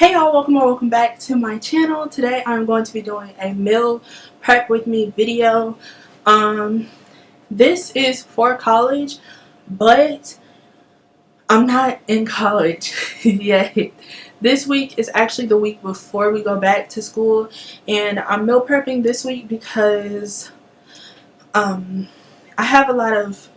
Hey y'all, welcome or welcome back to my channel. Today I'm going to be doing a meal prep with me video. This is for college, but I'm not in college yet. This week is actually the week before we go back to school, and I'm meal prepping this week because I have a lot of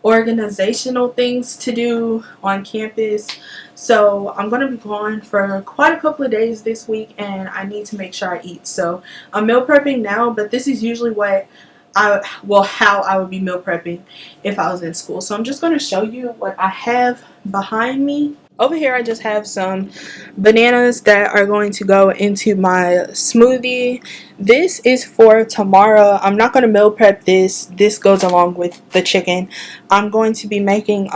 organizational things to do on campus. So I'm going to be gone for quite a couple of days this week, and I need to make sure I eat. So I'm meal prepping now, but this is usually how I would be meal prepping if I was in school. So I'm just going to show you what I have behind me. Over here I just have some bananas that are going to go into my smoothie. This is for tomorrow. I'm not going to meal prep this. This goes along with the chicken. I'm going to be making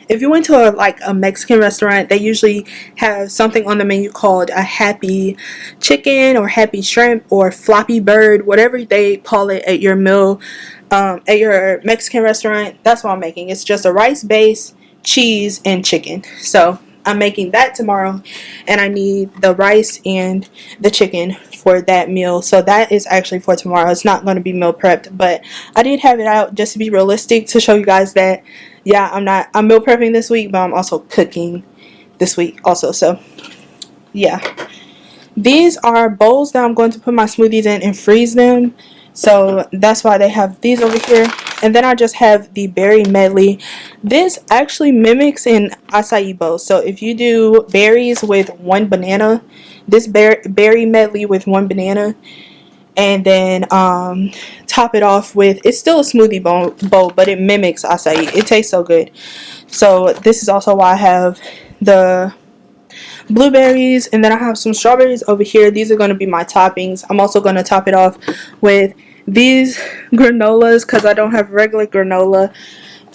if you went to a Mexican restaurant, they usually have something on the menu called a happy chicken or happy shrimp or floppy bird, whatever they call it at your at your Mexican restaurant. That's what I'm making. It's just a rice base, cheese, and chicken. So I'm making that tomorrow, and I need the rice and the chicken for that meal. So that is actually for tomorrow. It's not going to be meal prepped, but I did have it out just to be realistic, to show you guys that yeah, I'm meal prepping this week, but I'm also cooking this week also. So yeah, these are bowls that I'm going to put my smoothies in and freeze them. So that's why they have these over here. And then I just have the berry medley. This actually mimics an acai bowl. So if you do berries with one banana, this berry medley with one banana, and then top it off with, it's still a smoothie bowl, but it mimics acai. It tastes so good. So this is also why I have the blueberries, and then I have some strawberries over here. These are going to be my toppings. I'm also going to top it off with these granolas because I don't have regular granola.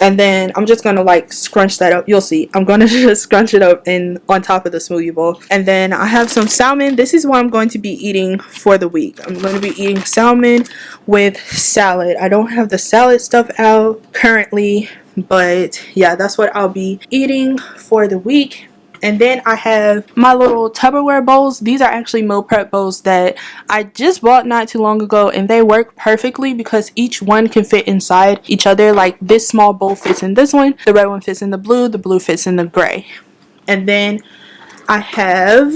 And then I'm just going to scrunch that up. You'll see. I'm going to just scrunch it up on top of the smoothie bowl. And then I have some salmon. This is what I'm going to be eating for the week. I'm going to be eating salmon with salad. I don't have the salad stuff out currently, but yeah, that's what I'll be eating for the week. And then I have my little Tupperware bowls. These are actually meal prep bowls that I just bought not too long ago, and they work perfectly because each one can fit inside each other. Like this small bowl fits in this one, the red one fits in the blue fits in the gray. And then I have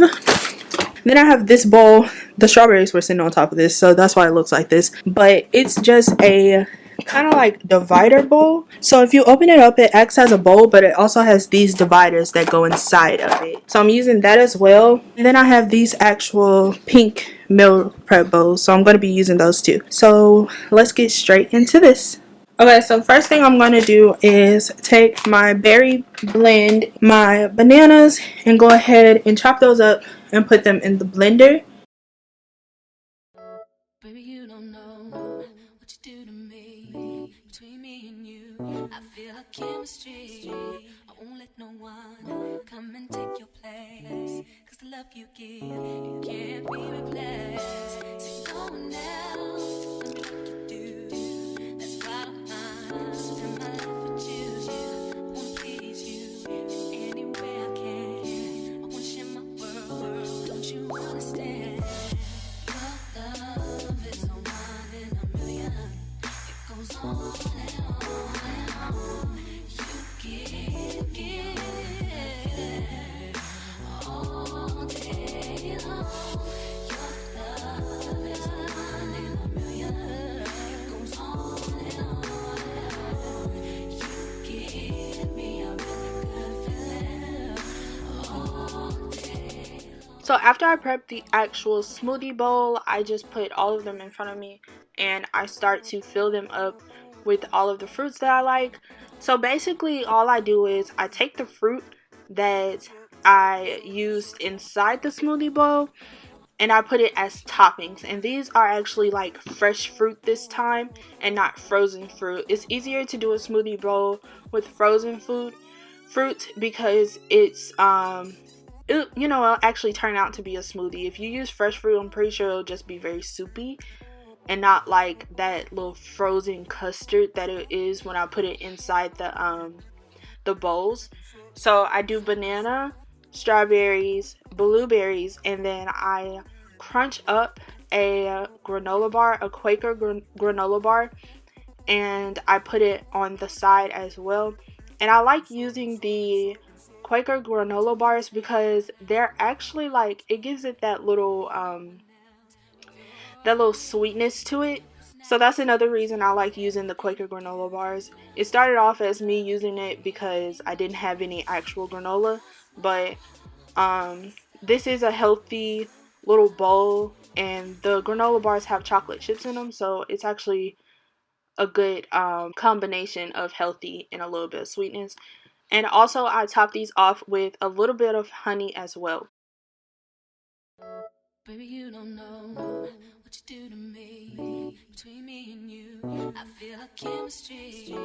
this bowl. The strawberries were sitting on top of this, so that's why it looks like this. But it's just a kind of like divider bowl. So if you open it up, it acts as a bowl, but it also has these dividers that go inside of it. So I'm using that as well. And then I have these actual pink meal prep bowls, so I'm going to be using those too. So let's get straight into this. Okay, so first thing I'm going to do is take my berry blend, my bananas, and go ahead and chop those up and put them in the blender. Baby, you don't know what you do to me. Between me and you, I feel a chemistry. I won't let no one come and take your place. Cause the love you give, it can't be replaced. See no one else does me like you do. That's why I spend my life with you. I wanna please you in any way I can. I wanna share my world, don't you understand? Love is a one in a million. It goes on and on and on. You give all day long. Your love is a one in a million. It goes on and on and on. You give me a really good feeling all day long. So after I prep the actual smoothie bowl, I just put all of them in front of me and I start to fill them up with all of the fruits that I like. So basically all I do is I take the fruit that I used inside the smoothie bowl and I put it as toppings, and these are actually like fresh fruit this time and not frozen fruit. It's easier to do a smoothie bowl with frozen fruit because it's it'll actually turn out to be a smoothie. If you use fresh fruit, I'm pretty sure it'll just be very soupy and not like that little frozen custard that it is when I put it inside the bowls. So I do banana, strawberries, blueberries, and then I crunch up a granola bar, a Quaker granola bar, and I put it on the side as well. And I like using the Quaker granola bars because they're actually like, it gives it that little sweetness to it. So that's another reason I like using the Quaker granola bars. It started off as me using it because I didn't have any actual granola, but this is a healthy little bowl, and the granola bars have chocolate chips in them, so it's actually a good combination of healthy and a little bit of sweetness. And also I top these off with a little bit of honey as well. Baby, you don't know what you do to me. Between me and you, I feel a chemistry.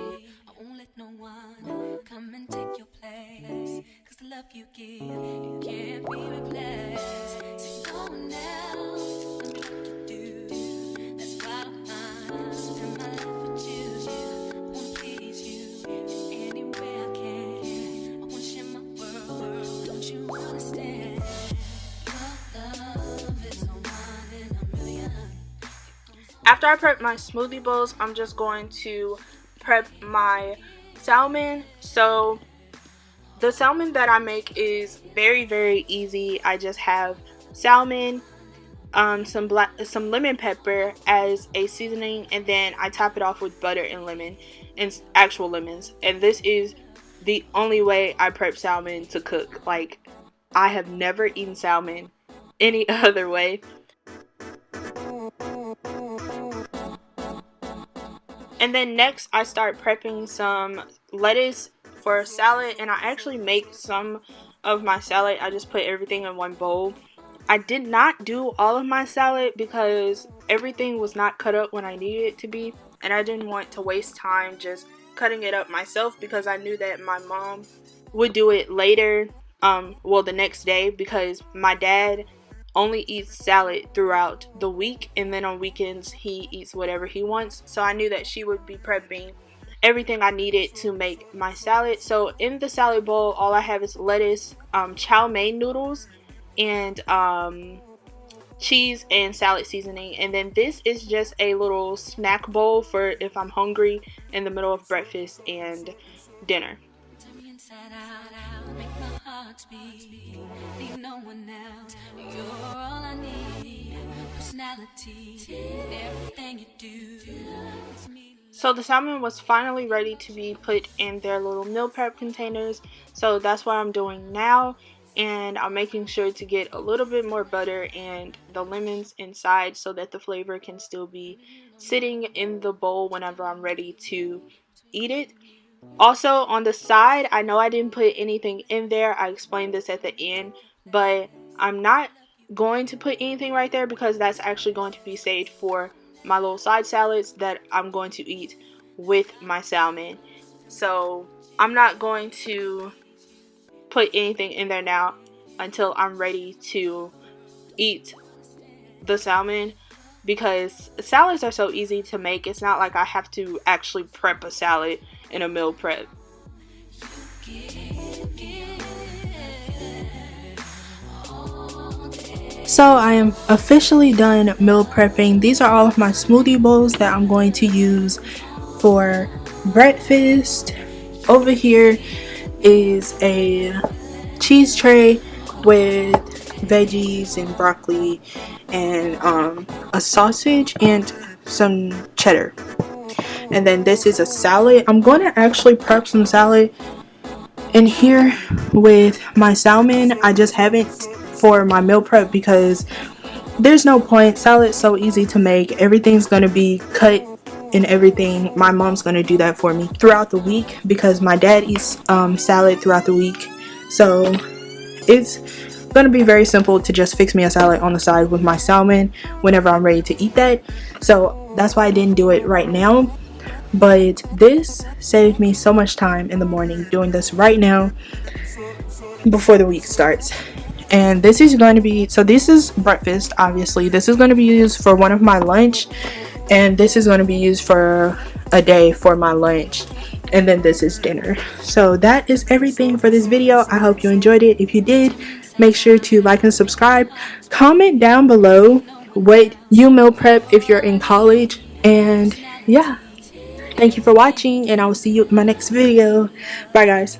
I won't let no one come and take your place. Cause the love you give, it can't be replaced. So no one else will do like you do. That's why I spend my life with you. I wanna please you in any way I can. I wanna share my world, don't you understand? After I prep my smoothie bowls, I'm just going to prep my salmon. So the salmon that I make is very, very easy. I just have salmon, some lemon pepper as a seasoning, and then I top it off with butter and lemon and actual lemons. And this is the only way I prep salmon to cook. Like, I have never eaten salmon any other way. And then next I start prepping some lettuce for salad, and I actually make some of my salad. I just put everything in one bowl. I did not do all of my salad because everything was not cut up when I needed it to be, and I didn't want to waste time just cutting it up myself because I knew that my mom would do it later, the next day, because my dad only eats salad throughout the week, and then on weekends he eats whatever he wants. So I knew that she would be prepping everything I needed to make my salad. So in the salad bowl, all I have is lettuce, chow mein noodles, and cheese and salad seasoning. And then this is just a little snack bowl for if I'm hungry in the middle of breakfast and dinner. Make my heart speak, leave no one else. You're all I need. Personality, everything you do. So the salmon was finally ready to be put in their little meal prep containers. So that's what I'm doing now. And I'm making sure to get a little bit more butter and the lemons inside so that the flavor can still be sitting in the bowl whenever I'm ready to eat it. Also, on the side, I know I didn't put anything in there. I explained this at the end, but I'm not going to put anything right there because that's actually going to be saved for my little side salads that I'm going to eat with my salmon. So I'm not going to put anything in there now until I'm ready to eat the salmon, because salads are so easy to make. It's not like I have to actually prep a salad in a meal prep. So I am officially done meal prepping. These are all of my smoothie bowls that I'm going to use for breakfast. Over here is a cheese tray with veggies and broccoli and a sausage and some cheddar. And then this is a salad. I'm going to actually prep some salad in here with my salmon. I just haven't for my meal prep because there's no point. Salad's so easy to make. Everything's going to be cut and everything. My mom's going to do that for me throughout the week because my dad eats salad throughout the week. So it's going to be very simple to just fix me a salad on the side with my salmon whenever I'm ready to eat that. So that's why I didn't do it right now. But this saved me so much time in the morning doing this right now before the week starts. And this is going to be, so this is breakfast, obviously. This is going to be used for one of my lunch, and this is going to be used for a day for my lunch. and then this is dinner. So that is everything for this video. I hope you enjoyed it. If you did, make sure to like and subscribe. Comment down below what you meal prep if you're in college. And yeah, thank you for watching, and I will see you in my next video. Bye guys.